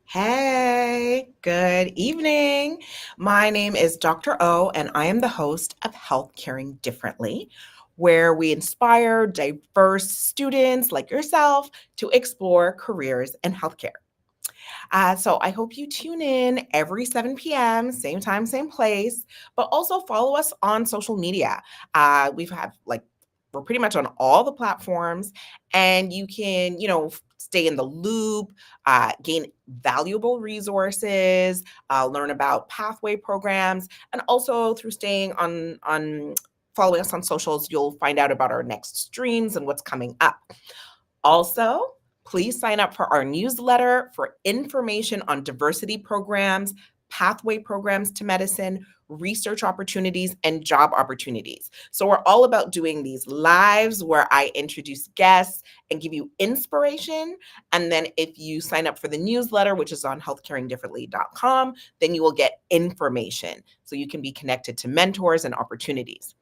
Hey, good evening. My name is Dr. O, and I am the host of Health Caring Differently, where we inspire diverse students like yourself to explore careers in healthcare. So I hope you tune in every 7 p.m., same time, same place, but also follow us on social media. We've had we're pretty much on all the platforms, and you can, stay in the loop, gain valuable resources, learn about pathway programs, and also through staying on following us on socials, you'll find out about our next streams and what's coming up. Also, please sign up for our newsletter for information on diversity programs, pathway programs to medicine, research opportunities, and job opportunities. So, we're all about doing these lives where I introduce guests and give you inspiration. And then, if you sign up for the newsletter, which is on healthcaringdifferently.com, then you will get information so you can be connected to mentors and opportunities.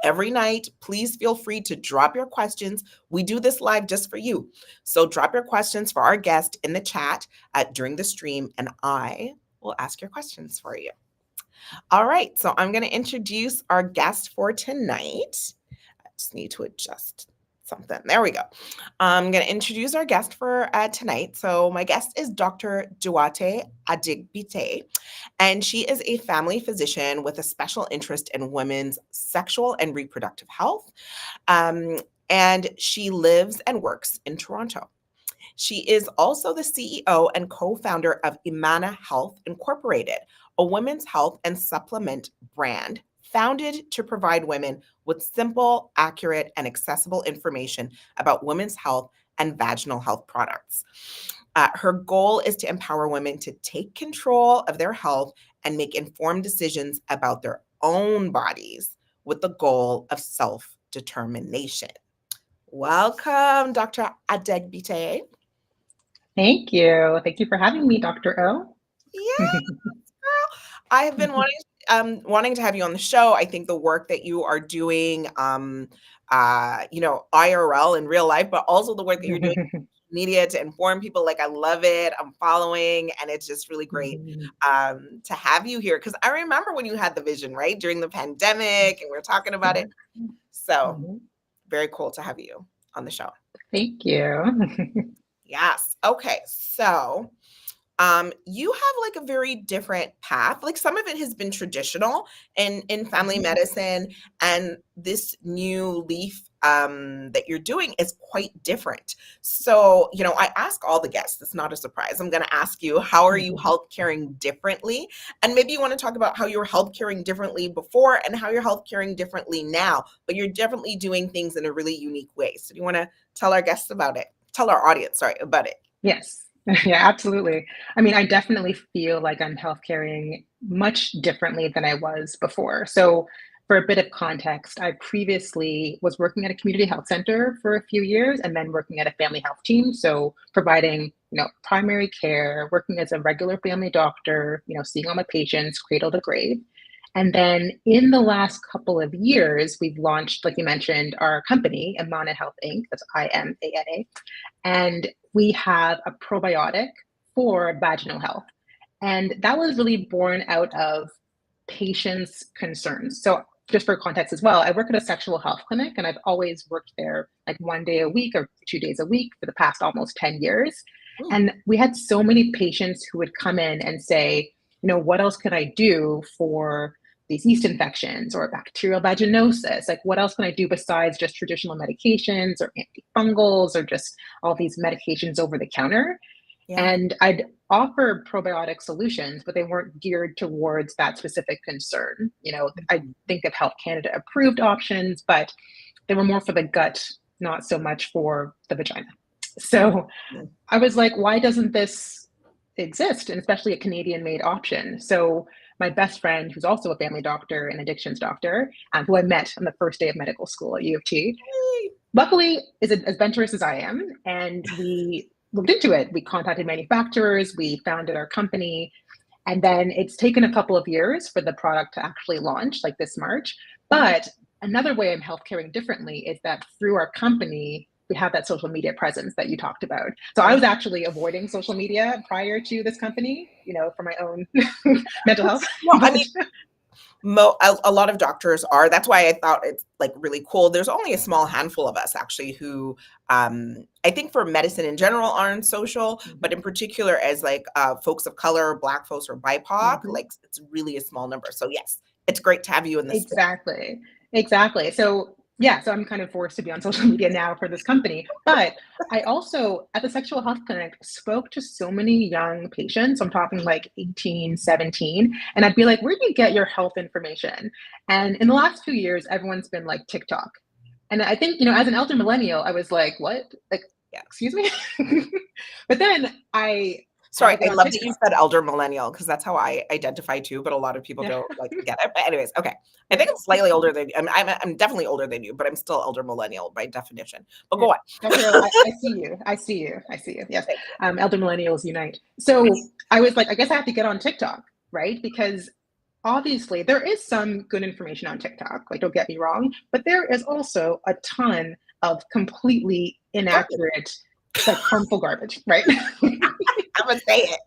Every night, please feel free to drop your questions. We do this live just for you. So drop your questions for our guest in the chat during the stream, and I will ask your questions for you. All right, so I'm going to introduce our guest for tonight. I just need to adjust something. There we go. I'm going to introduce our guest for tonight. So my guest is Dr. Duate Adegbite, and she is a family physician with a special interest in women's sexual and reproductive health. And she lives and works in Toronto. She is also the CEO and co-founder of Imana Health Incorporated, a women's health and supplement brand founded to provide women with simple, accurate, and accessible information about women's health and vaginal health products. Her goal is to empower women to take control of their health and make informed decisions about their own bodies with the goal of self-determination. Welcome, Dr. Adegbite. Thank you. Thank you for having me, Dr. O. Yeah, girl. I have been wanting to have you on the show. I think the work that you are doing, IRL in real life, but also the work that you're doing media to inform people, like I love it. I'm following, and it's just really great to have you here, because I remember when you had the vision, right, during the pandemic, and we were talking about it. So very cool to have you on the show. Thank you. Yes. Okay. So you have like a very different path. Like some of it has been traditional in family medicine, and this new leaf that you're doing is quite different. So, I ask all the guests, it's not a surprise. I'm going to ask you, how are you health caring differently? And maybe you want to talk about how you were health caring differently before and how you're health caring differently now, but you're definitely doing things in a really unique way. So do you want to tell our guests about it? Tell our audience, sorry, about it. Yes. Yeah, absolutely. I mean, I definitely feel like I'm health caring much differently than I was before. So, for a bit of context, I previously was working at a community health center for a few years and then working at a family health team. So, providing, primary care, working as a regular family doctor, seeing all my patients cradle to grave. And then in the last couple of years, we've launched, like you mentioned, our company, Imana Health Inc. That's IMANA. And we have a probiotic for vaginal health. And that was really born out of patients' concerns. So just for context as well, I work at a sexual health clinic, and I've always worked there like 1 day a week or 2 days a week for the past almost 10 years. And we had so many patients who would come in and say, what else could I do for these yeast infections or bacterial vaginosis? Like, what else can I do besides just traditional medications or antifungals or just all these medications over the counter? Yeah. And I'd offer probiotic solutions, but they weren't geared towards that specific concern. I think of Health Canada approved options, but they were more for the gut, not so much for the vagina. So I was like, why doesn't this exist? And especially a Canadian made option. So my best friend, who's also a family doctor and addictions doctor, who I met on the first day of medical school at U of T, luckily is as adventurous as I am. And we looked into it. We contacted manufacturers, we founded our company, and then it's taken a couple of years for the product to actually launch, like this March. But another way I'm health caring differently is that through our company, we have that social media presence that you talked about. So I was actually avoiding social media prior to this company, for my own mental health. No, I But mean, a lot of doctors are. That's why I thought it's like really cool. There's only a small handful of us actually who, I think for medicine in general aren't social, but in particular as like folks of color, Black folks or BIPOC, like it's really a small number. So yes, it's great to have you in the space. Exactly. So yeah, so I'm kind of forced to be on social media now for this company. But I also, at the sexual health clinic, spoke to so many young patients. I'm talking like 18, 17. And I'd be like, where do you get your health information? And in the last few years, everyone's been like TikTok. And I think, as an elder millennial, I was like, what? Like, Yeah. excuse me? But then Sorry, get I on love that you TikTok. said elder millennial because that's how I identify too, but a lot of people don't like get it. But anyways, okay. I think I'm slightly older than you. I'm definitely older than you, but I'm still elder millennial by definition. But go on. Dr. O, I see you. I see you. I see you. Yes. Elder millennials unite. So I was like, I guess I have to get on TikTok, right? Because obviously there is some good information on TikTok, like don't get me wrong, but there is also a ton of completely inaccurate, like harmful garbage, right? I'm gonna say it.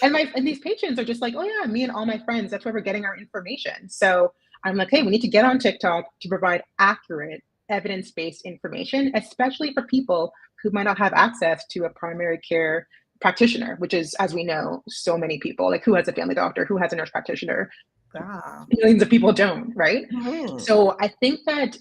And these patrons are just like, oh yeah, me and all my friends, that's where we're getting our information. So I'm like, hey, we need to get on TikTok to provide accurate, evidence-based information, especially for people who might not have access to a primary care practitioner, which is, as we know, so many people, like who has a family doctor, who has a nurse practitioner. Millions of people don't, right? So I think that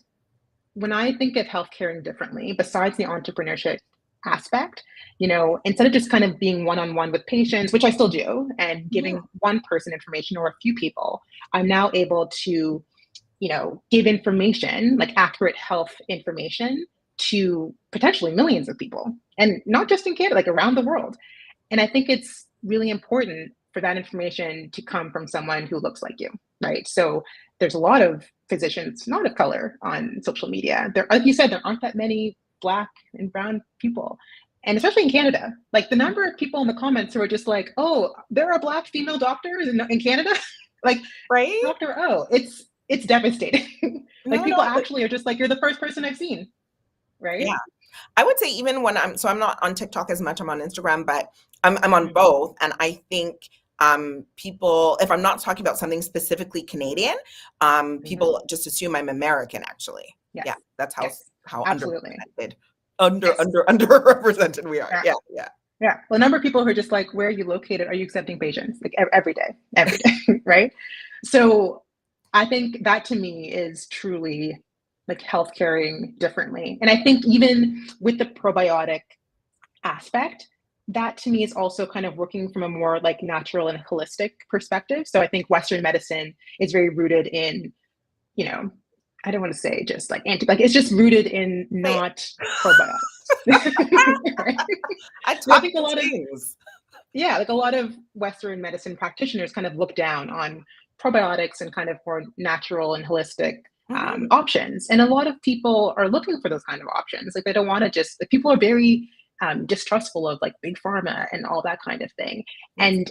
when I think of healthcare differently, besides the entrepreneurship aspect, instead of just kind of being one-on-one with patients, which I still do, and giving one person information or a few people, I'm now able to, give information, like accurate health information to potentially millions of people, and not just in Canada, like around the world. And I think it's really important for that information to come from someone who looks like you, right? So there's a lot of physicians not of color on social media. There, like you said, there aren't that many Black and brown people. And especially in Canada, like the number of people in the comments who are just like, oh, there are Black female doctors in Canada. Like, right? Dr. O, it's devastating. Like people actually are just like, you're the first person I've seen, right? Yeah. I would say even when I'm not on TikTok as much, I'm on Instagram, but I'm on both. And I think people, if I'm not talking about something specifically Canadian, people just assume I'm American actually. Yes. Yeah. That's how absolutely underrepresented we are. Yeah. Well, a number of people who are just like, where are you located? Are you accepting patients? Like every day, right? So I think that to me is truly like health caring differently. And I think even with the probiotic aspect, that to me is also kind of working from a more like natural and holistic perspective. So I think Western medicine is very rooted in, I don't want to say just like it's just rooted in not probiotics. Right? I think a lot of like a lot of Western medicine practitioners kind of look down on probiotics and kind of more natural and holistic options. And a lot of people are looking for those kind of options. Like they don't want to just, like, people are very distrustful of like big pharma and all that kind of thing. And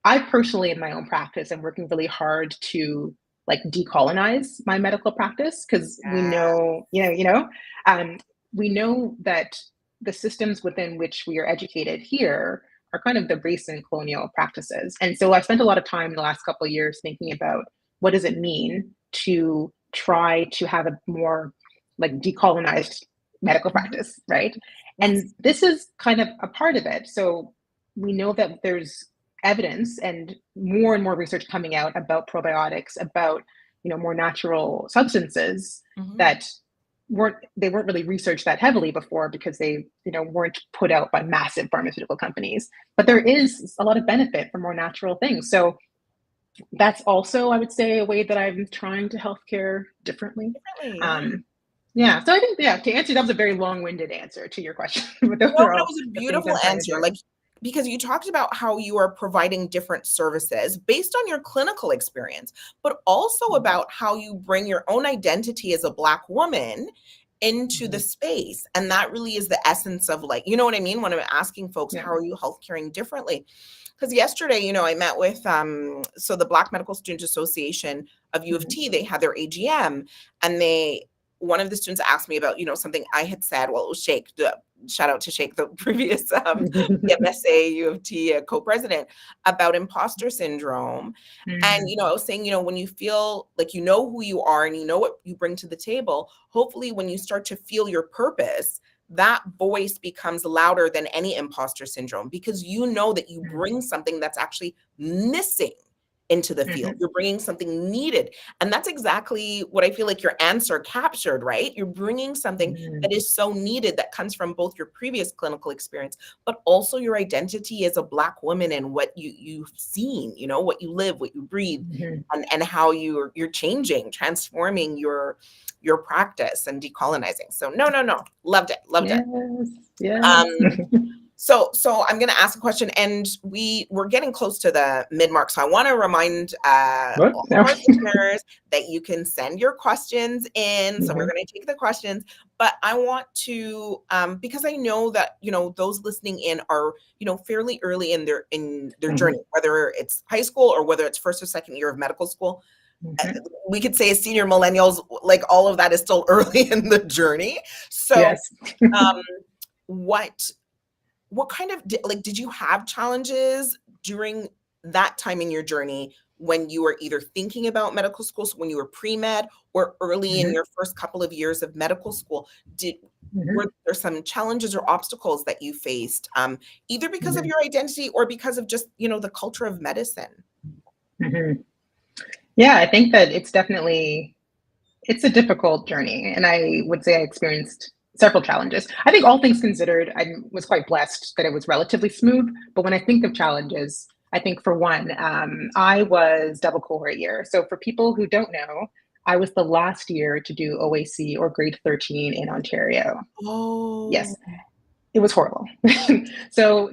I personally, in my own practice, am working really hard to like decolonize my medical practice because we know, we know that the systems within which we are educated here are kind of the race and colonial practices. And so I've spent a lot of time in the last couple of years thinking about what does it mean to try to have a more like decolonized medical practice, right? And this is kind of a part of it. So we know that there's evidence and more research coming out about probiotics, about more natural substances that weren't really researched that heavily before because they weren't put out by massive pharmaceutical companies. But there is a lot of benefit for more natural things. So that's also, I would say, a way that I'm trying to healthcare differently. So I think, to answer, that was a very long-winded answer to your question. But it was a beautiful answer. Like, because you talked about how you are providing different services based on your clinical experience, but also about how you bring your own identity as a Black woman into the space. And that really is the essence of, like, you know what I mean? When I'm asking folks, how are you healthcaring differently? Because yesterday, I met with, so the Black Medical Student Association of U of T, they had their AGM, and they one of the students asked me about, something I had said. Well, it was Shake. Shout out to Shake, the previous MSA U of T co-president, about imposter syndrome. And, I was saying, when you feel like you know who you are and you know what you bring to the table, hopefully when you start to feel your purpose, that voice becomes louder than any imposter syndrome, because you know that you bring something that's actually missing into the field. You're bringing something needed. And that's exactly what I feel like your answer captured, right? You're bringing something that is so needed, that comes from both your previous clinical experience, but also your identity as a Black woman and what you've seen, what you live, what you breathe, and how you're changing, transforming your practice and decolonizing. So no, loved it. Yes. So I'm going to ask a question, and we're getting close to the mid-mark. So I want to remind all of our listeners that you can send your questions in. So we're going to take the questions, but I want to, because I know that, those listening in are, fairly early in their journey, whether it's high school or whether it's first or second year of medical school. We could say as senior millennials, like all of that is still early in the journey. So yes. what kind of, did you have challenges during that time in your journey when you were either thinking about medical school, so when you were pre-med, or early in your first couple of years of medical school? Were there some challenges or obstacles that you faced, either because of your identity or because of just, the culture of medicine? Yeah, I think that it's a difficult journey. And I would say I experienced several challenges. I think all things considered, I was quite blessed that it was relatively smooth. But when I think of challenges, I think for one, I was double cohort year. So for people who don't know, I was the last year to do OAC, or grade 13, in Ontario. Oh. Yes, it was horrible. So,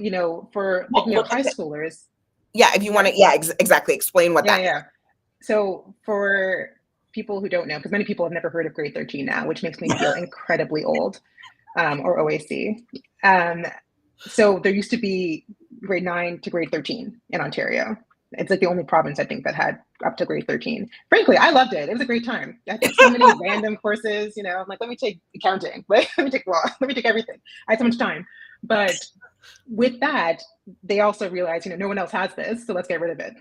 for high schoolers. Yeah, if you want to, exactly. Explain what that is. Yeah. So for people who don't know, because many people have never heard of grade 13 now, which makes me feel incredibly old, or OAC. So there used to be grade 9 to grade 13 in Ontario. It's like the only province, I think, that had up to grade 13. Frankly, I loved it. It was a great time. I took so many random courses, I'm like, let me take accounting, let me take law, let me take everything. I had so much time. But with that, they also realized, no one else has this, so let's get rid of it.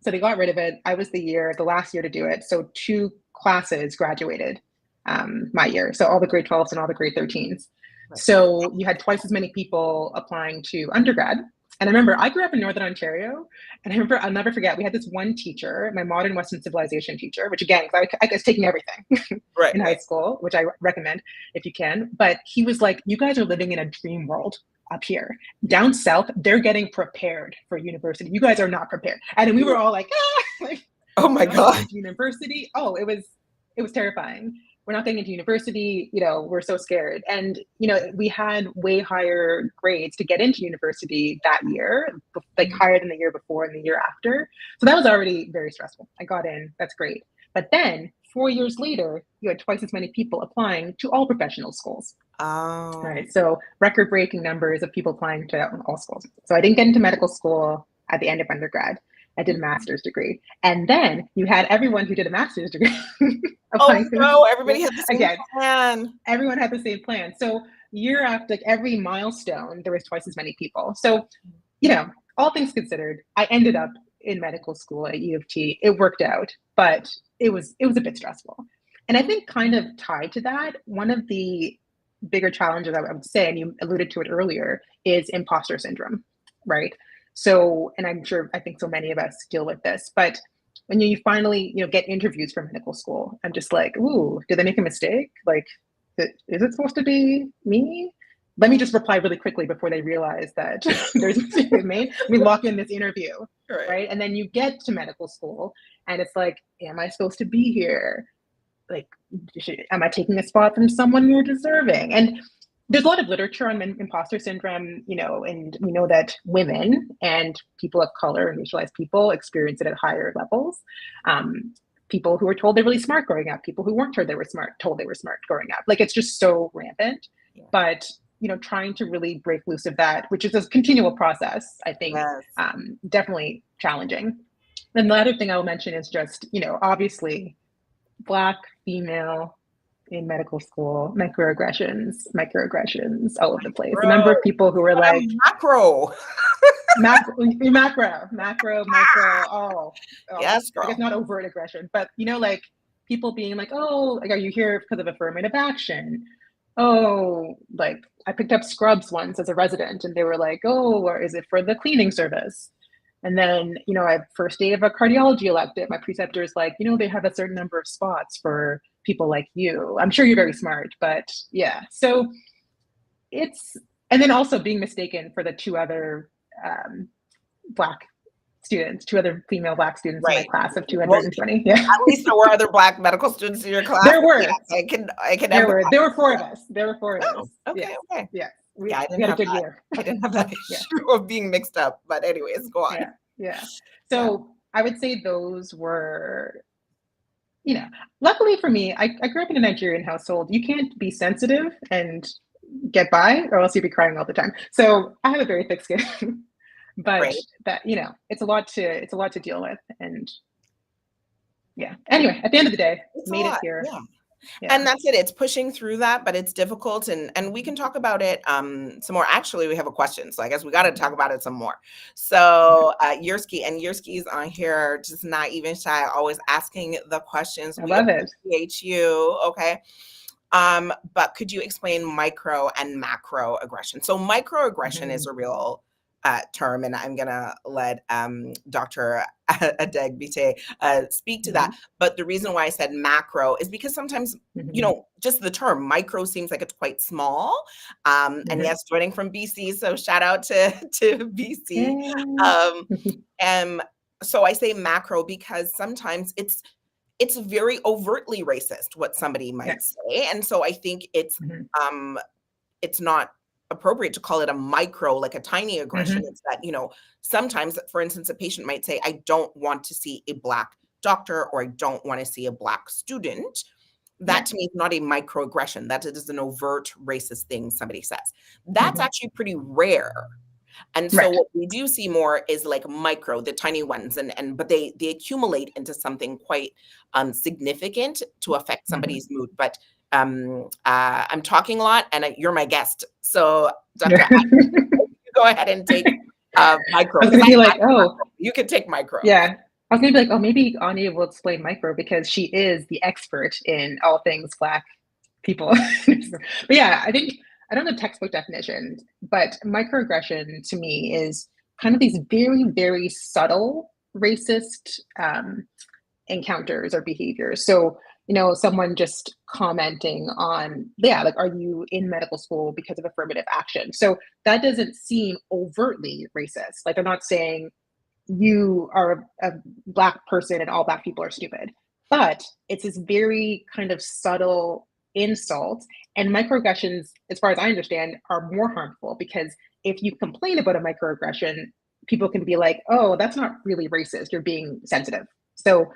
So they got rid of it. I was the last year to do it. So 2 classes graduated my year. So all the grade 12s and all the grade 13s. So you had twice as many people applying to undergrad. And I remember I grew up in Northern Ontario, and I remember, I'll never forget, we had this one teacher, my modern Western civilization teacher, which again, I was taking everything in high school, which I recommend if you can. But he was like, you guys are living in a dream world up here. Down south, they're getting prepared for university. You guys are not prepared. And we were all like, oh my God. University. Oh, it was terrifying. We're not getting into university, we're so scared. And, we had way higher grades to get into university that year, like higher than the year before and the year after. So that was already very stressful. I got in, that's great. But then 4 years later, you had twice as many people applying to all professional schools. Oh. Right. So record-breaking numbers of people applying to all schools. So I didn't get into medical school at the end of undergrad. I did a master's degree. And then you had everyone who did a master's degree applying. Oh no, everybody had the same plan. Everyone had the same plan. So year after, like, every milestone, there was twice as many people. So, all things considered, I ended up in medical school at U of T. It worked out, but it was a bit stressful. And I think kind of tied to that, one of the bigger challenges, I would say, and you alluded to it earlier, is imposter syndrome, right? So, and I think so many of us deal with this, but when you finally, get interviews for medical school, I'm just like, ooh, did they make a mistake? Like, is it supposed to be me? Let me just reply really quickly before they realize that there's a mistake made. Let me lock in this interview, right? And then you get to medical school and it's like, am I supposed to be here? Like, am I taking a spot from someone more deserving? And there's a lot of literature on imposter syndrome, and we know that women and people of color and racialized people experience it at higher levels. People who were told they're really smart growing up, people who weren't told they were smart growing up. Like, it's just so rampant. Yeah. But, trying to really break loose of that, which is a continual process, I think, definitely challenging. And the other thing I'll mention is just, obviously, Black, female, in medical school, microaggressions all over the place. The number Bro, of people who you were got a like, macro. macro, micro, Yes, I guess girl. not overt aggression, but like people being like, oh, like, are you here because of affirmative action? Oh, like I picked up scrubs once as a resident and they were like, oh, or is it for the cleaning service? And then, I first day of a cardiology elective, my preceptor is like, they have a certain number of spots for people like you. I'm sure you're very smart, but yeah. So it's, and then also being mistaken for the two other um, black two other female black students in my Right. class of Well, 220. Yeah. at least there were other Black medical students in your class. There Yes, were. I can There empathize. were four of us. There were four of Oh, us. Yes. okay, okay. Yes. Yeah, We had a good year. I didn't have that Yeah. issue of being mixed up. But anyways, go on. Yeah. Yeah. Yeah. So I would say those were, luckily for me, I grew up in a Nigerian household. You can't be sensitive and get by, or else you'd be crying all the time. So I have a very thick skin, but Great. that, it's a lot to deal with. And yeah. Anyway, at the end of the day, It's a made it lot. here. Yeah. Yeah. And that's it. It's pushing through that, but it's difficult. And we can talk about it some more. Actually, we have a question. So I guess we got to talk about it some more. So Yersky, and Yersky's on here, just not even shy, always asking the questions. I We love it. appreciate you. Okay. But could you explain micro and macro aggression? So microaggression is a real term, and I'm gonna let Dr. Adegbite speak to that. But the reason why I said macro is because sometimes, just the term micro seems like it's quite small. And yes, joining from BC, so shout out to BC. So I say macro because sometimes it's very overtly racist what somebody might say, and so I think it's not appropriate to call it a micro, like a tiny aggression. It's that, sometimes, for instance, a patient might say, I don't want to see a Black doctor, or I don't want to see a Black student. That to me is not a microaggression. That is an overt racist thing somebody says. That's actually pretty rare. And so what we do see more is like micro, the tiny ones, but they accumulate into something quite significant to affect somebody's mood. But I'm talking a lot, and you're my guest, so Dr. you go ahead and take micro. I was going to be like, oh, you can take micro. Yeah. I was going to be like, oh, maybe Anya will explain micro because she is the expert in all things Black people. But yeah, I don't know textbook definitions, but microaggression to me is kind of these very, very subtle racist encounters or behaviors. So, someone just commenting on, like, are you in medical school because of affirmative action? So that doesn't seem overtly racist. Like, they're not saying you are a Black person and all Black people are stupid, but it's this very kind of subtle insult. And microaggressions, as far as I understand, are more harmful because if you complain about a microaggression, people can be like, oh, that's not really racist, you're being sensitive. So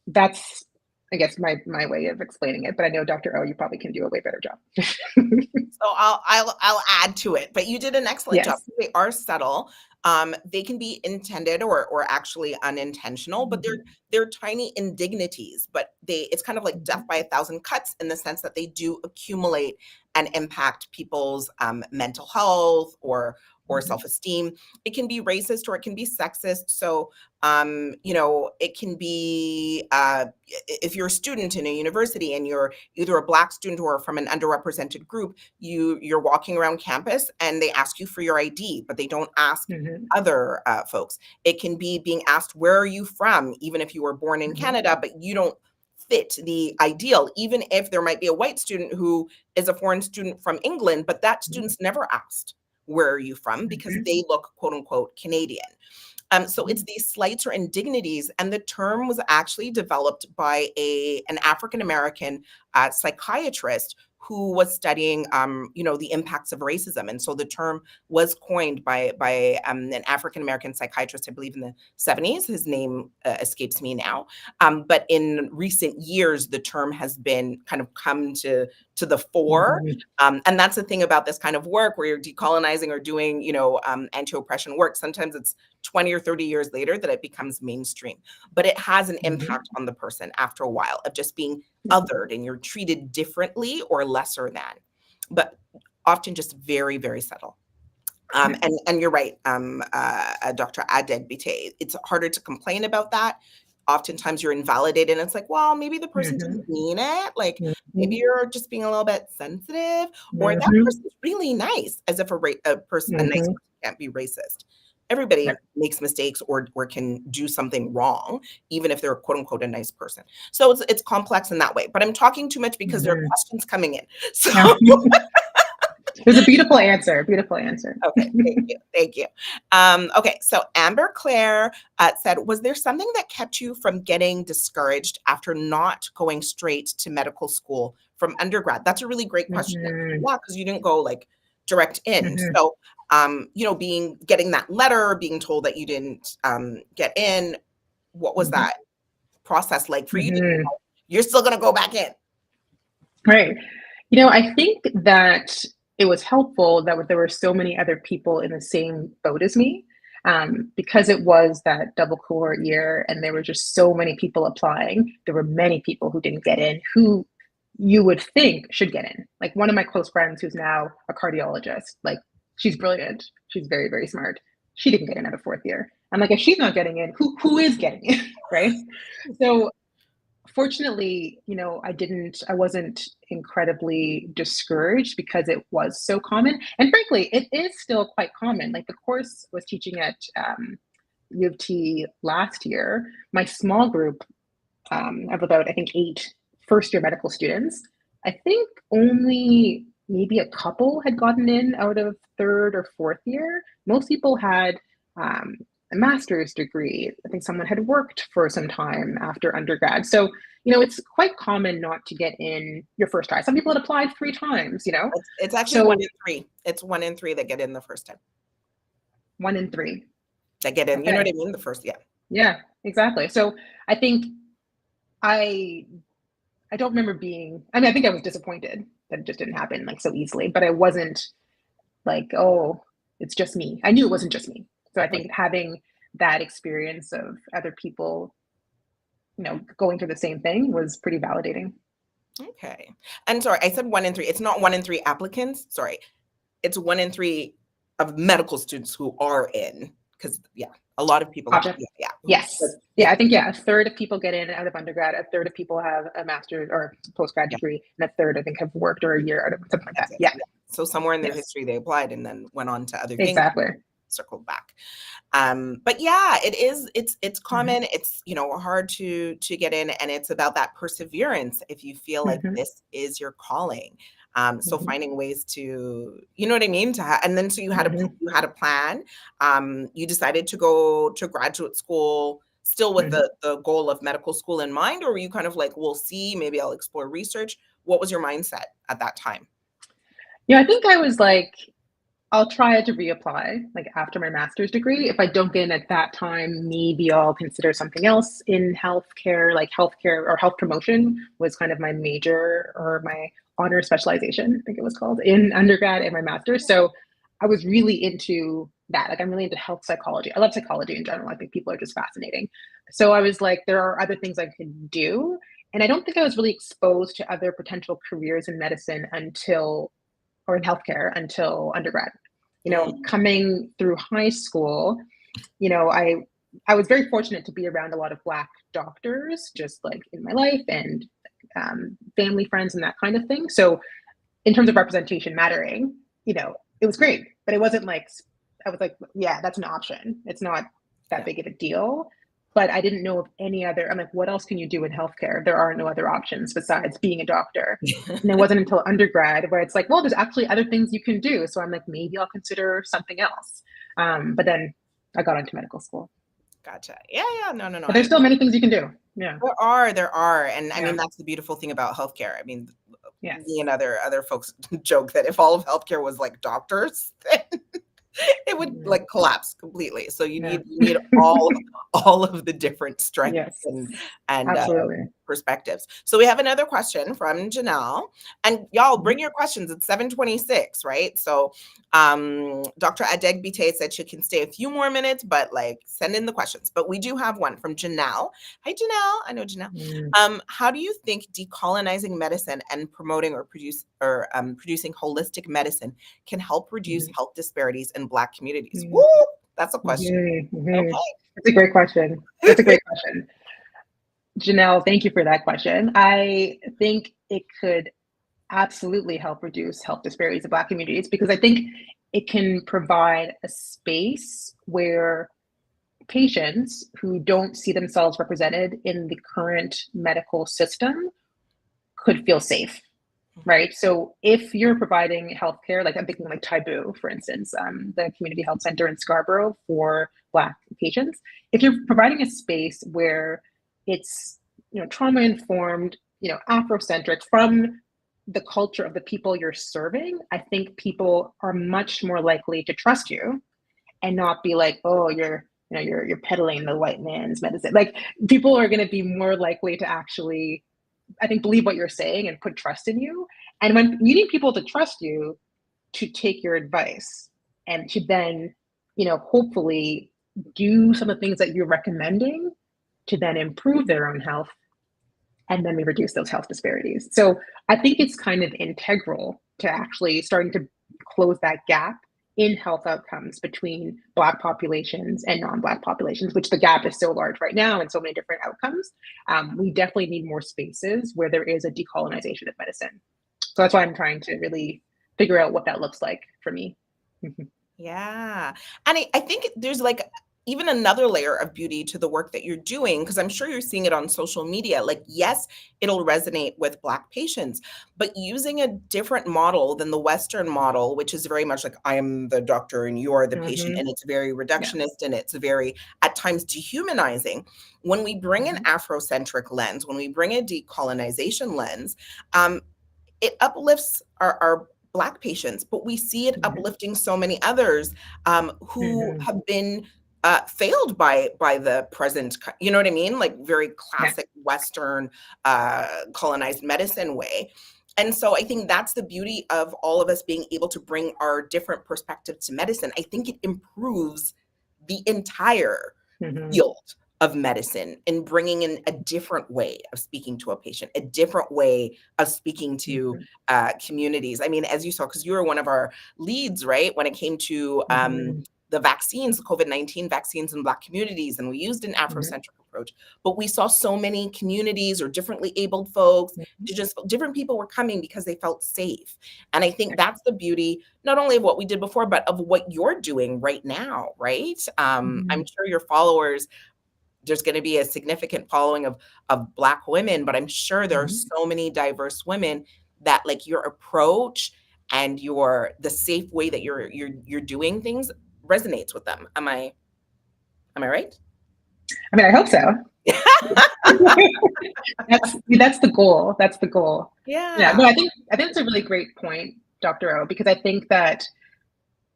that's, I guess, my way of explaining it. But I know, Dr. O, you probably can do a way better job. So I'll add to it, but you did an excellent job. They are subtle. They can be intended or actually unintentional, but they're tiny indignities. But it's kind of like death by 1,000 cuts in the sense that they do accumulate and impact people's mental health or self-esteem. It can be racist or it can be sexist. So it can be if you're a student in a university and you're either a Black student or from an underrepresented group, you're walking around campus and they ask you for your ID, but they don't ask other folks. It can be being asked, where are you from? Even if you were born in Canada, but you don't fit the ideal, even if there might be a white student who is a foreign student from England, but that student's never asked, where are you from? Because they look, quote unquote, Canadian. So it's these slights or indignities. And the term was actually developed by an African-American psychiatrist who was studying, the impacts of racism. And so the term was coined by an African-American psychiatrist, I believe in the 70s. His name escapes me now. But in recent years, the term has been kind of come to the fore. And that's the thing about this kind of work where you're decolonizing or doing, anti-oppression work. Sometimes it's 20 or 30 years later that it becomes mainstream, but it has an impact on the person after a while of just being othered, and you're treated differently or lesser than, but often just very, very subtle. And you're right, Dr. Adegbite. It's harder to complain about that. Oftentimes you're invalidated, and it's like, well, maybe the person Mhm. didn't mean it. Like maybe Mhm. you're just being a little bit sensitive, or that Mhm. person's really nice, as if a nice Mhm. person can't be racist. Everybody Right. makes mistakes or can do something wrong, even if they're quote unquote a nice person. So it's complex in that way. But I'm talking too much because there are Mhm. questions coming in. So Yeah. It was a beautiful answer. Beautiful answer. okay, thank you, thank you. Okay, so Amber Claire said, was there something that kept you from getting discouraged after not going straight to medical school from undergrad? That's a really great question. Mhm. Yeah, because you didn't go like direct in. Mhm. So, getting that letter, being told that you didn't get in, what was Mhm. that process like for you? Did you Mhm. know you're still gonna go back in? Right. I think that it was helpful that there were so many other people in the same boat as me, because it was that double cohort year and there were just so many people applying. There were many people who didn't get in who you would think should get in. Like one of my close friends who's now a cardiologist, like she's brilliant. She's very, very smart. She didn't get in at a fourth year. I'm like, if she's not getting in, who is getting in? Right. So fortunately, I wasn't incredibly discouraged because it was so common. And frankly, it is still quite common. Like the course I was teaching at U of T last year, my small group of about, I think, 8 first year medical students, I think only maybe a couple had gotten in out of third or fourth year. Most people had um, a master's degree. I think someone had worked for some time after undergrad. So, it's quite common not to get in your first try. Some people had applied 3 times. It's actually one So in three. It's 1 in 3 that get in the first time. 1 in 3. That get in. You know what Okay. I mean? The first, yeah. Yeah, exactly. So I think I I don't remember being, I mean, I think I was disappointed that it just didn't happen like so easily, but I wasn't like, oh, it's just me. I knew it wasn't just me. So I think having that experience of other people, going through the same thing was pretty validating. Okay. And sorry, I said 1 in 3. It's not 1 in 3 applicants. Sorry. It's 1 in 3 of medical students who are in. Because yeah, a lot of people have, Gotcha. yeah, yeah. But Yes. yeah, Yeah, I think, yeah, a third of people get in out of undergrad, a third of people have a master's or postgrad yeah, degree, and a third, I think, have worked or a year out of something like that. that's it. Yeah. Yeah. So somewhere in their Yes. history they applied and then went on to other things, Exactly. circled back. But yeah, it's Hmm. common. It's hard to get in, and it's about that perseverance if you feel like Hmm. this is your calling. So Hmm. finding ways to, you know what I mean, and then so Hmm. you had a plan. You decided to go to graduate school still with Hmm. the goal of medical school in mind, or were you kind of like, we'll see, maybe I'll explore research? What was your mindset at that time? Yeah, I think I was like, I'll try to reapply like after my master's degree. If I don't get in at that time, maybe I'll consider something else in healthcare, like healthcare or health promotion was kind of my major or my honor specialization, I think it was called, in undergrad and my master's. So I was really into that. Like I'm really into health psychology. I love psychology in general. I think people are just fascinating. So I was like, there are other things I could do. And I don't think I was really exposed to other potential careers in medicine until or in healthcare until undergrad. Mm, Coming through high school, you know, I I was very fortunate to be around a lot of Black doctors, just like in my life and family, friends, and that kind of thing. So, in terms of representation mattering, it was great, but it wasn't like I was like, yeah, that's an option. It's not that yeah. big of a deal. But I didn't know of any other. I'm like, what else can you do in healthcare? There are no other options besides being a doctor. And it wasn't until undergrad where it's like, well, there's actually other things you can do. So I'm like, maybe I'll consider something else. But then I got into medical school. Gotcha. Yeah, yeah. No, no, no. But there's still many things you can do. Yeah. There are, and I Yeah. mean that's the beautiful thing about healthcare. I mean, me Yes. and other folks joke that if all of healthcare was like doctors, then it would Yeah. like collapse completely. So Yeah. you need all of the different strengths Yes. and Absolutely. perspectives. So we have another question from Janelle, and y'all Mhm. bring your questions. It's 7:26, right? So Dr. Adegbite said she can stay a few more minutes, but like send in the questions. But we do have one from Janelle. Hi, Janelle. I know Janelle. Mm, How do you think decolonizing medicine and promoting or producing holistic medicine can help reduce mhm, health disparities in Black communities? Woo! mm, That's a question. mhm, mhm. Okay. That's a great question. That's a great question. Janelle, thank you for that question. I think it could absolutely help reduce health disparities in Black communities because I think it can provide a space where patients who don't see themselves represented in the current medical system could feel safe, right? So if you're providing healthcare, like I'm thinking like Taboo, for instance, the community health center in Scarborough for Black patients, if you're providing a space where it's trauma informed, Afrocentric from the culture of the people you're serving, I think people are much more likely to trust you and not be like, oh, you're peddling the white man's medicine. Like people are going to be more likely to actually, I think, believe what you're saying and put trust in you. And when you need people to trust you to take your advice and to then, hopefully do some of the things that you're recommending to then improve their own health and then we reduce those health disparities. So I think it's kind of integral to actually starting to close that gap in health outcomes between Black populations and non-Black populations, which the gap is so large right now and so many different outcomes. We definitely need more spaces where there is a decolonization of medicine. So that's why I'm trying to really figure out what that looks like for me. Yeah. And I think there's like even another layer of beauty to the work that you're doing, because I'm sure you're seeing it on social media. Like, yes, it'll resonate with Black patients, but using a different model than the Western model, which is very much like I am the doctor and you're the patient, Mm-hmm. and it's very Yeah. reductionist and it's very, at times, dehumanizing. When we bring an Mm-hmm. Afrocentric lens, when we bring a decolonization lens, um, it uplifts our Black patients, but we see it Mm-hmm. uplifting so many others who Mm-hmm. have been failed by the present, you know what I mean? Like very Yeah. classic Western colonized medicine way. And so I think that's the beauty of all of us being able to bring our different perspectives to medicine. I think it improves the entire Mm-hmm. field of medicine in bringing in a different way of speaking to a patient, a different way of speaking to communities. I mean, as you saw, because you were one of our leads, right, when it came to Mm-hmm. the vaccines, the COVID-19 vaccines in Black communities, and we used an Mm-hmm. Afrocentric approach. But we saw so many communities or differently abled folks, Mm-hmm. to just different people were coming because they felt safe. And I think Yeah. that's the beauty, not only of what we did before, but of what you're doing right now, right? Mm-hmm. I'm sure your followers, there's going to be a significant following of Black women, but I'm sure there are Mm-hmm. so many diverse women that like your approach and the safe way that you're doing things resonates with them. Am I right? I mean, I hope so. That's the goal. That's the goal. Yeah. Yeah. No, I think it's a really great point, Dr. O, because I think that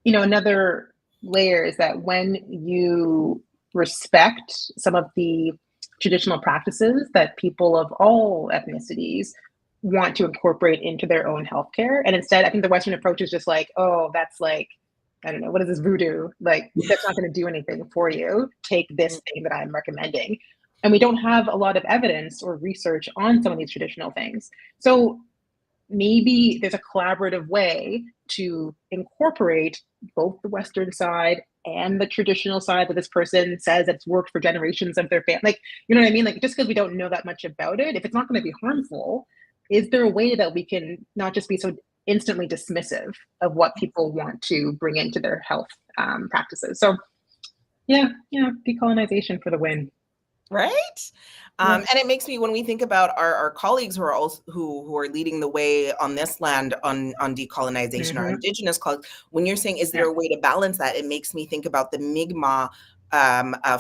another layer is that when you respect some of the traditional practices that people of all ethnicities want to incorporate into their own healthcare, and instead, I think the Western approach is just like, oh, that's like, I don't know, what is this voodoo? Like, that's not going to do anything for you. Take this thing that I'm recommending. And we don't have a lot of evidence or research on some of these traditional things. So maybe there's a collaborative way to incorporate both the Western side and the traditional side that this person says that's worked for generations of their family. Like, you know what I mean? Like, just because we don't know that much about it, if it's not going to be harmful, is there a way that we can not just be so instantly dismissive of what people want to bring into their health practices? So, yeah, decolonization for the win. Right? Yeah. And it makes me, when we think about our colleagues who are also who are leading the way on this land on decolonization, our Mm-hmm. indigenous colleagues, when you're saying, is there Yeah. a way to balance that? It makes me think about the Mi'kmaq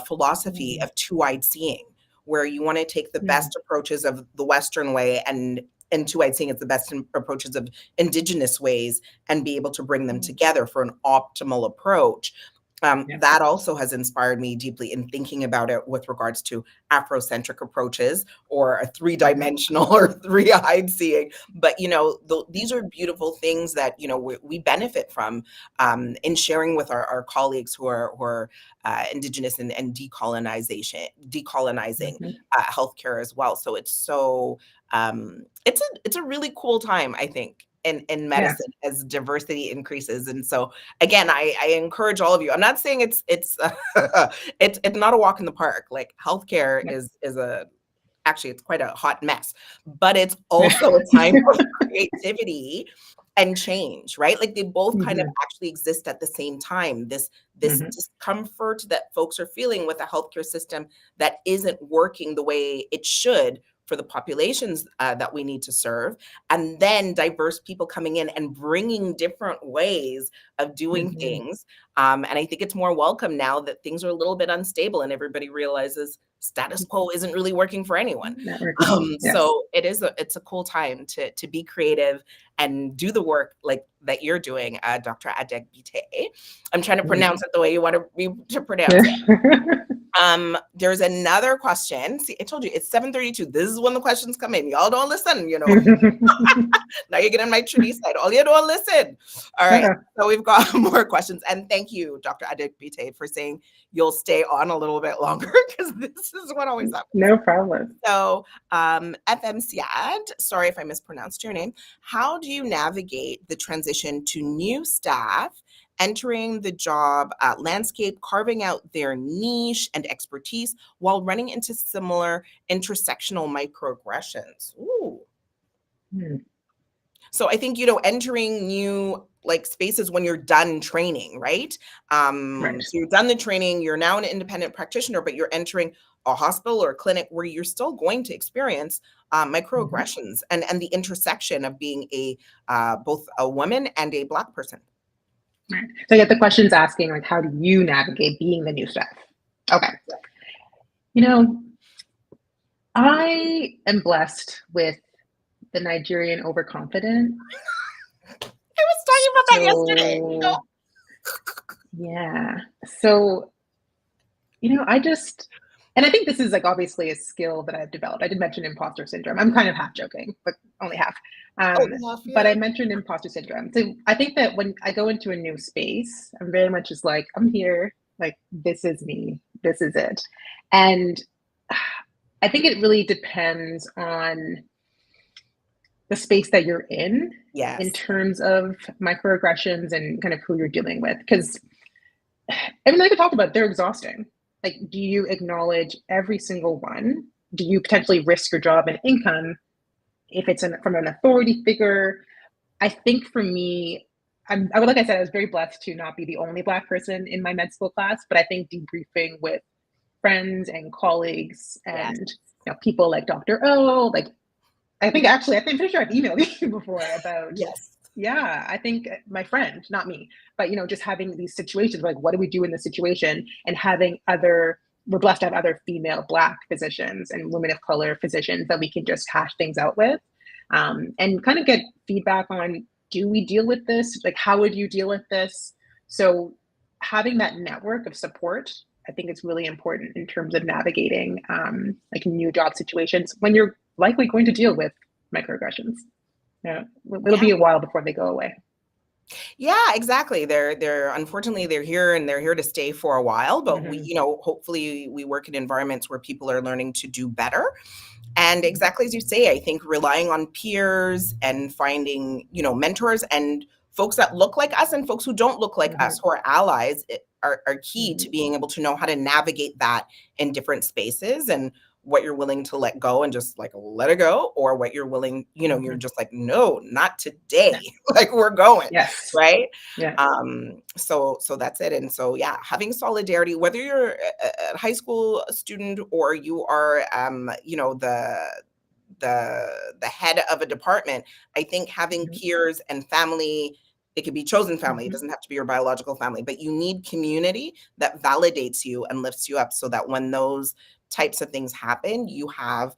philosophy Mm-hmm. of two-eyed seeing, where you want to take the Mm-hmm. best approaches of the Western way and two-eyed seeing is the best approaches of indigenous ways and be able to bring them together for an optimal approach. Yeah. That also has inspired me deeply in thinking about it with regards to Afrocentric approaches or a three-dimensional or three-eyed seeing. But, these are beautiful things that, we benefit from in sharing with our colleagues who are Indigenous and decolonizing Mhm. healthcare as well. So it's a really cool time, I think, in Yeah. medicine as diversity increases. And so again, I encourage all of you. I'm not saying it's it's not a walk in the park. Like healthcare Yeah. is a actually it's quite a hot mess, but it's also a time of creativity and change, right? Like they both kind of Mhm. actually exist at the same time. This Mhm. discomfort that folks are feeling with a healthcare system that isn't working the way it should for the populations that we need to serve, and then diverse people coming in and bringing different ways of doing Mhm. things. And I think it's more welcome now that things are a little bit unstable and everybody realizes status quo isn't really working for anyone. Networking. Yes. So it's a cool time to be creative and do the work like that you're doing, Dr. Adegbite. I'm trying to Mhm. pronounce it the way you want me to pronounce it. Yeah. There's another question. See, I told you it's 7:32. This is when the questions come in. Y'all don't listen, Now you're getting my Trudy side. All you don't listen. All right. Uh-uh. So we've got more questions. And thank you, Dr. Adegbite, for saying you'll stay on a little bit longer because this is what always happens. No problem. So, FM Siad, sorry if I mispronounced your name. How do you navigate the transition to new staff entering the job landscape, carving out their niche and expertise while running into similar intersectional microaggressions? Ooh. Hmm. So I think, entering new like spaces when you're done training, right? Right. So you're done the training, you're now an independent practitioner, but you're entering a hospital or a clinic where you're still going to experience Mhm. microaggressions and the intersection of being a both a woman and a Black person. Right. So I get the questions asking like, how do you navigate being the new staff? Okay. You know, I am blessed with the Nigerian overconfident. I was talking about that yesterday. So yeah. So, I just, and I think this is like obviously a skill that I've developed. I did mention imposter syndrome. I'm kind of half joking, but only half. Oh, Um, but yeah. I mentioned imposter syndrome. So I think that when I go into a new space, I'm very much just like, I'm here, like, this is me, this is it. And I think it really depends on the space that you're in Yes. terms of microaggressions and kind of who you're dealing with. Because even like I talked about, they're exhausting. Like, do you acknowledge every single one? Do you potentially risk your job and income if it's from an authority figure? I think for me, like I said, I was very blessed to not be the only Black person in my med school class, but I think debriefing with friends and colleagues Yes. and people like Dr. O, like I think actually, I'm pretty sure I've emailed you before about, Yes. yeah, I think my friend, not me, but just having these situations like, what do we do in this situation? And having we're blessed to have other female Black physicians and women of color physicians that we can just hash things out with, and kind of get feedback on, do we deal with this? Like, how would you deal with this? So having that network of support, I think it's really important in terms of navigating like new job situations when you're likely going to deal with microaggressions. Yeah, it'll Yeah. be a while before they go away. Yeah, exactly. They're unfortunately they're here and they're here to stay for a while, but we, Mm-hmm. hopefully we work in environments where people are learning to do better. And exactly as you say, I think relying on peers and finding, mentors and folks that look like us and folks who don't look like Mm-hmm. us who are allies are key Mm-hmm. to being able to know how to navigate that in different spaces and what you're willing to let go and just like let it go, or what you're willing, you're Mm-hmm. just like, no, not today. Yeah. Like we're going, Yes. right? Yeah. So that's it. And so yeah, having solidarity, whether you're a high school student or you are the head of a department, I think having Mm-hmm. peers and family, it could be chosen family, it Mm-hmm. doesn't have to be your biological family, but you need community that validates you and lifts you up so that when those types of things happen, you have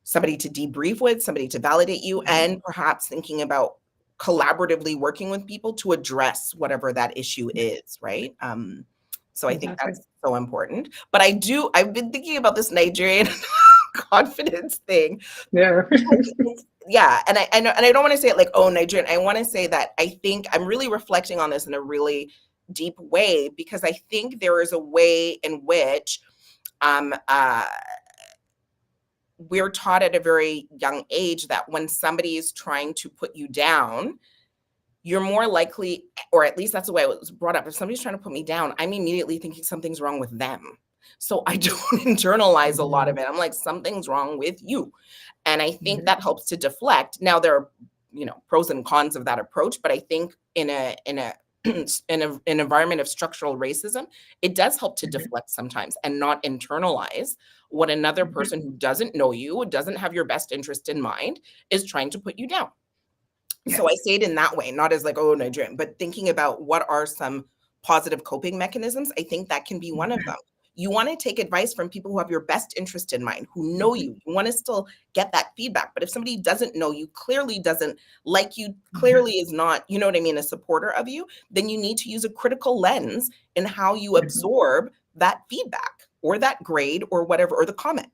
somebody to debrief with, somebody to validate you, Mm-hmm. and perhaps thinking about collaboratively working with people to address whatever that issue is, right? So I think Exactly. that's so important. But I've been thinking about this Nigerian confidence thing. Yeah. Yeah, and I know, and I don't want to say it like, oh, Nigerian. I want to say that I think I'm really reflecting on this in a really deep way, because I think there is a way in which um, uh, we're taught at a very young age that when somebody is trying to put you down, you're more likely, or at least that's the way it was brought up. If somebody's trying to put me down, I'm immediately thinking something's wrong with them. So I don't internalize a lot Mhm. of it. I'm like, something's wrong with you. And I think Mhm. that helps to deflect. Now there are, pros and cons of that approach, but I think in a in an environment of structural racism, it does help to Mhm. deflect sometimes and not internalize what another Mhm. person who doesn't know you, doesn't have your best interest in mind, is trying to put you down. So I Yes. say it in that way, not as like, oh, Nigerian, but thinking about what are some positive coping mechanisms. I think that can be one of Mhm. them. You want to take advice from people who have your best interest in mind, who know Mhm. you. You want to still get that feedback. But if somebody doesn't know you, clearly doesn't like you, Mhm. clearly is not, you know what I mean, a supporter of you, then you need to use a critical lens in how you Mhm. absorb that feedback or that grade or whatever, or the comment.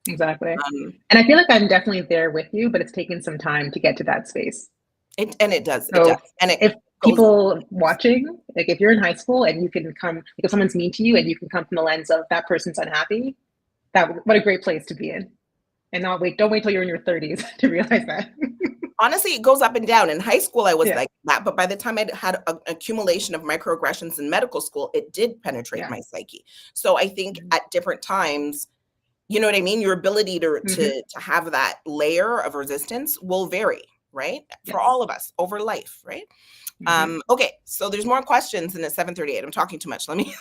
Exactly. Um, And I feel like I'm definitely there with you, but it's taken some time to get to that space. it does. So And it if goes, people watching, like if you're in high school and you can come, like if someone's mean to you and you can come from the lens of that person's unhappy, what a great place to be in. And don't wait till you're in your 30s to realize that. honestly, it goes up and down. In high school, I was Yeah. like that, but by the time I had an accumulation of microaggressions in medical school, it did penetrate Yeah. my psyche. So I think at different times, you know what I mean? Your ability to Mm-hmm. have that layer of resistance will vary, right? For Yes. all of us over life, right? Mm-hmm. Okay, so there's more questions in the 7:38. I'm talking too much. Let me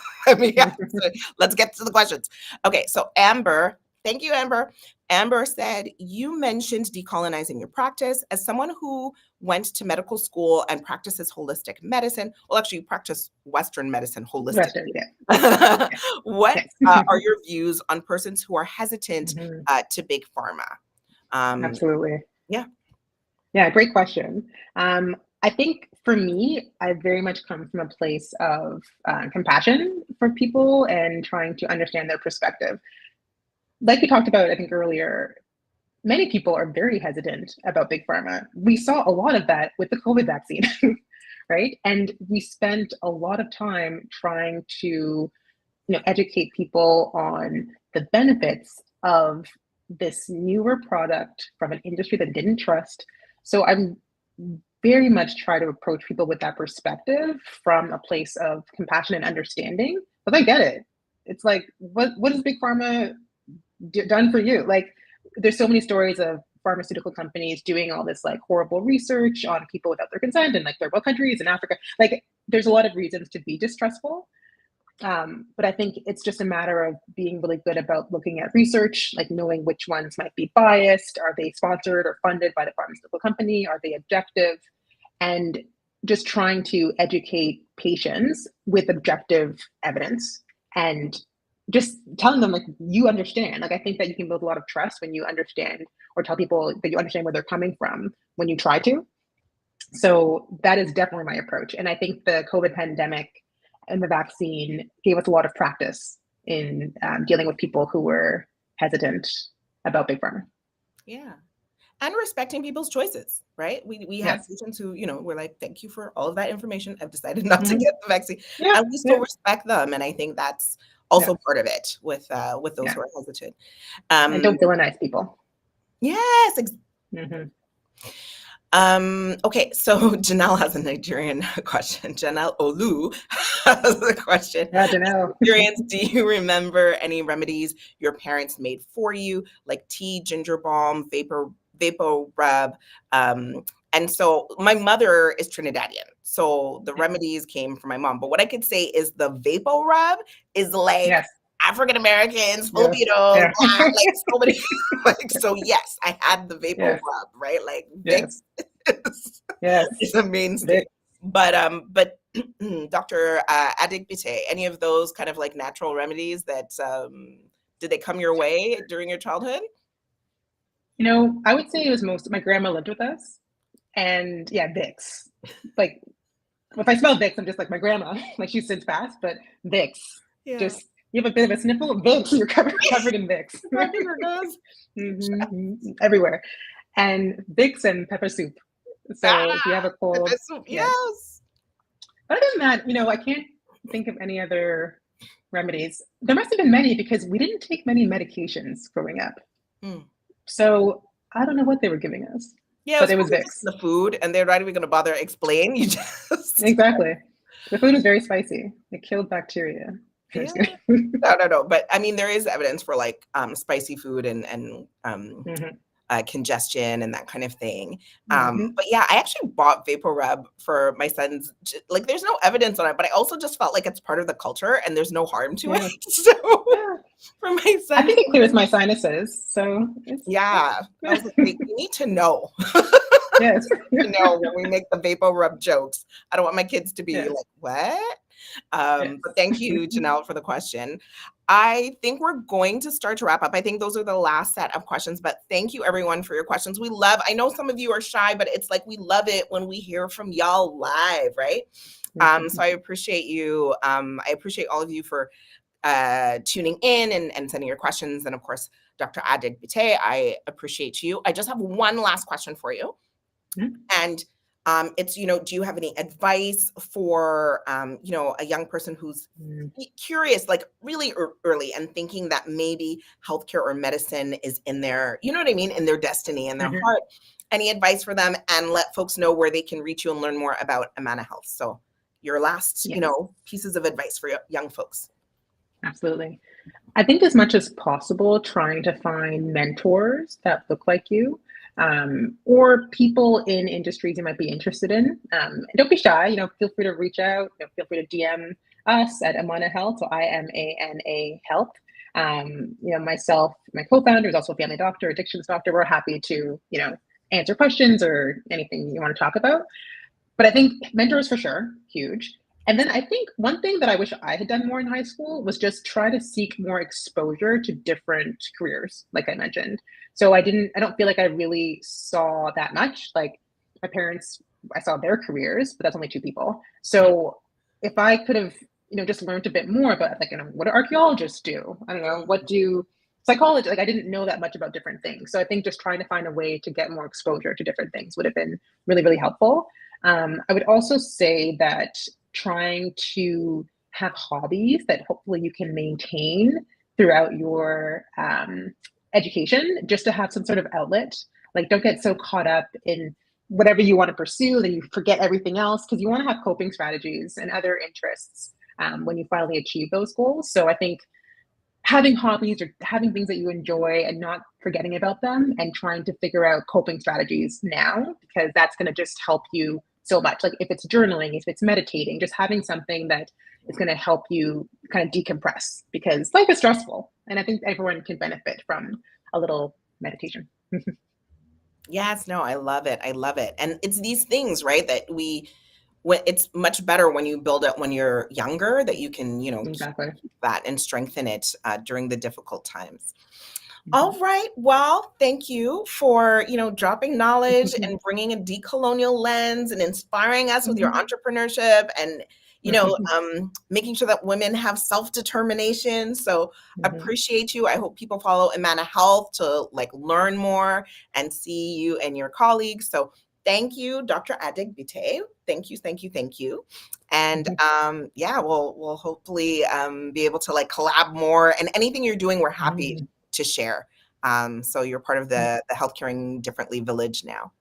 answer. Let's get to the questions. Okay, so Amber, thank you, Amber. Amber said, you mentioned decolonizing your practice. As someone who went to medical school and practices holistic medicine, well, actually, you practice Western medicine Western, holistically. yeah. What Yes. are your views on persons who are hesitant Hmm. to big pharma? Um, Absolutely. yeah. Yeah, great question. I think for me, I very much come from a place of compassion for people and trying to understand their perspective. Like we talked about, I think earlier, many people are very hesitant about big pharma. We saw a lot of that with the COVID vaccine, right? And we spent a lot of time trying to, educate people on the benefits of this newer product from an industry that didn't trust. So I'm very much try to approach people with that perspective from a place of compassion and understanding. But I get it. It's like, what has big pharma done for you? Like, there's so many stories of pharmaceutical companies doing all this like horrible research on people without their consent in like third world countries in Africa. Like, there's a lot of reasons to be distrustful. But I think it's just a matter of being really good about looking at research, like knowing which ones might be biased. Are they sponsored or funded by the pharmaceutical company? Are they objective? And just trying to educate patients with objective evidence and just telling them like you understand. Like I think that you can build a lot of trust when you understand or tell people that you understand where they're coming from when you try to. So that is definitely my approach. And I think the COVID pandemic and the vaccine gave us a lot of practice in dealing with people who were hesitant about big pharma. Yeah. And respecting people's choices, right? We have Yes. patients who, we're like, thank you for all of that information. I've decided not to Mm-hmm. get the vaccine, Yeah. and we still Yeah. respect them. And I think that's Yeah. also part of it with those Yeah. who are hesitant. And Um, don't villainize people. yes. Mm-hmm. Okay, so Janelle has a Nigerian question. Janelle Olu has a question. Yeah, As Janelle. Nigerians, do you remember any remedies your parents made for you, like tea, ginger balm, vapor rub? And so my mother is Trinidadian, so the Yeah. remedies came from my mom. But what I could say is the vapor rub is like Yes. African Americans, Yeah. Filipinos, Yeah. Black, like so many. Like so, yes, I had the vapor Yes. rub, right? Like Yes. is Yes. a mainstay. Vic. But Dr. Adegbite, any of those kind of like natural remedies that did they come your way during your childhood? I would say it was most my grandma lived with us. And yeah, Vicks. Like, if I smell Vicks, I'm just like my grandma. Like, she's since passed, but Vicks. Yeah. Just, you have a bit of a sniffle, Vicks, you're covered in Vicks. Regular does. Everywhere. And Vicks and pepper soup. So if you have Ah, a cold, pepper soup. yes. Yes. But other than that, I can't think of any other remedies. There must have been many because we didn't take many medications growing up. Mm. So I don't know what they were giving us, Yeah, it but was it was probably just Vicks. the food, and they're not even going to bother explain. You just Exactly. The food was very spicy. It killed bacteria. I'm yeah. just kidding. No. But I mean, there is evidence for like spicy food and Mhm. congestion and that kind of thing. Mhm. But yeah, I actually bought Vapor Rub for my son's. Like, there's no evidence on it, but I also just felt like it's part of the culture, and there's no harm to it. Yeah. So Yeah. for my I son, think it clears my sinuses. So yeah, I was like, we need to know. yes. To know when we make the Vapor Rub jokes. I don't want my kids to be Yes. like, what? Yes. But thank you, Janelle, for the question. I think we're going to start to wrap up. I think those are the last set of questions, but thank you everyone for your questions. I know some of you are shy, but it's like we love it when we hear from y'all live, right? So I appreciate you. I appreciate all of you for tuning in and sending your questions. And of course, Dr. Adegbite, I appreciate you. I just have one last question for you. And it's, do you have any advice for, a young person who's curious, like really early and thinking that maybe healthcare or medicine is in their, you know what I mean, in their destiny and their heart? Any advice for them, and let folks know where they can reach you and learn more about Amana Health. So your last, Yes. pieces of advice for young folks. Absolutely. I think as much as possible, trying to find mentors that look like you, or people in industries you might be interested in. Don't be shy. Feel free to reach out. Feel free to DM us at Amana Health. So IMANA Health. Myself, my co-founder is also a family doctor, addictions doctor. We're happy to answer questions or anything you want to talk about. But I think mentors for sure, huge. And then I think one thing that I wish I had done more in high school was just try to seek more exposure to different careers, like I mentioned. So I don't feel like I really saw that much. Like, my parents, I saw their careers, but that's only two people. So if I could have, just learned a bit more about, like, what do archaeologists do? I don't know, what do psychology, like, I didn't know that much about different things. So I think just trying to find a way to get more exposure to different things would have been really, really helpful. I would also say that trying to have hobbies that hopefully you can maintain throughout your education, just to have some sort of outlet. Like, don't get so caught up in whatever you want to pursue that you forget everything else, because you want to have coping strategies and other interests when you finally achieve those goals. So I think having hobbies or having things that you enjoy and not forgetting about them, and trying to figure out coping strategies now, because that's going to just help you so much. Like, if it's journaling, if it's meditating, just having something that is going to help you kind of decompress, because life is stressful. And I think everyone can benefit from a little meditation. Yes, no, I love it. I love it. And it's these things, right, that when it's much better when you build it when you're younger, that you can, Exactly. keep that and strengthen it during the difficult times. All right. Well, thank you for, dropping knowledge and bringing a decolonial lens and inspiring us with your entrepreneurship and, making sure that women have self-determination. So appreciate you. I hope people follow Amana Health to learn more and see you and your colleagues. So thank you, Dr. Adegbite. Thank you, thank you, thank you. And we'll hopefully be able to collab more, and anything you're doing, we're happy to share. So you're part of the Health Caring Differently village now.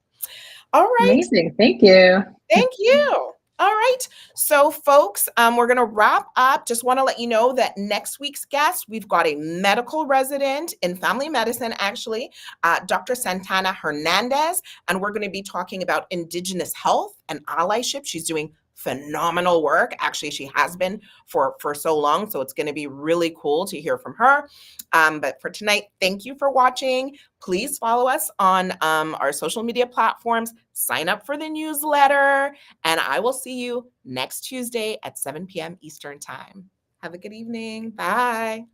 All right. Amazing. Thank you. Thank you. All right. So folks, we're going to wrap up. Just want to let you know that next week's guest, we've got a medical resident in family medicine, actually, Dr. Santana Hernandez, and we're going to be talking about Indigenous health and allyship. She's doing phenomenal work. Actually, she has been for so long. So it's going to be really cool to hear from her. But for tonight, thank you for watching. Please follow us on our social media platforms. Sign up for the newsletter. And I will see you next Tuesday at 7 p.m. Eastern Time. Have a good evening. Bye.